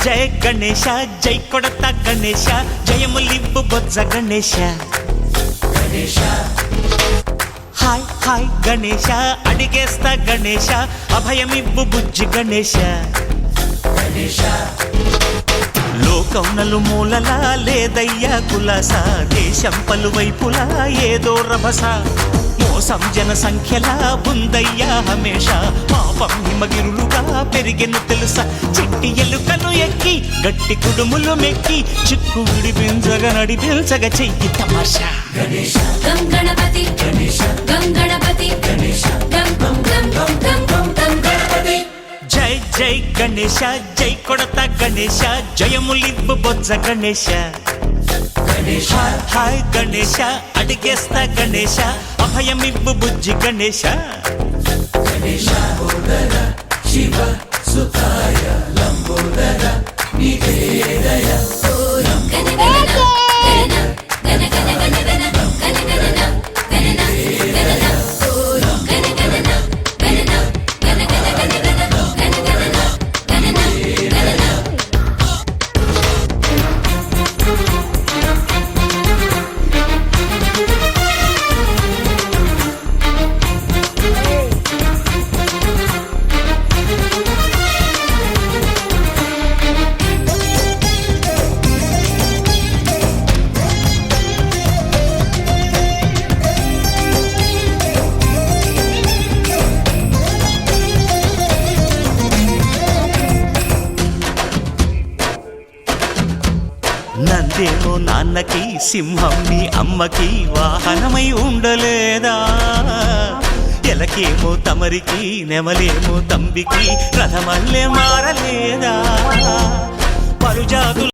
జయ గణేశ జై కొడత గణేశ జయములివ్వు బొజ్జ Ganesha hi hi Ganesha అడిగేస్తా Ganesha అభయమివ్వు బుజ్జి గణేశ లోకం నలుమూలలా లేదయ్యా కులాస దేశం పలువైపులా ఏదో రభస మోసం జన సంఖ్యలా ఉందయ్యా హమేష పాపం హిమగిరులుగా పెరిగెను తెలుసా చిట్టి ఎలుకలు ఎక్కి గట్టి కుడుములు మెక్కి చిక్కు విడిపించగా నడిపించగా చెయ్యి తమాషా గం గణపతి గం గణపతి గం గం గం గం గం గం గణపతి జై జై గణేశ జై కొడత గణేశ జయములివ్వు బొజ్జ గణేశ హాయ్ హాయ్ గణేశ అడిగేస్తా గణేశ అభయమివ్వు బుజ్జి గణేశ శివ సుతాయ లంబోదర నివేదయ నందేమో నాన్నకి సింహం మీ అమ్మకి వాహనమై ఉండలేదా ఎలకేమో తమరికి నెమలేమో తంబికి రథమల్లే మారలేదా పరుజాతుల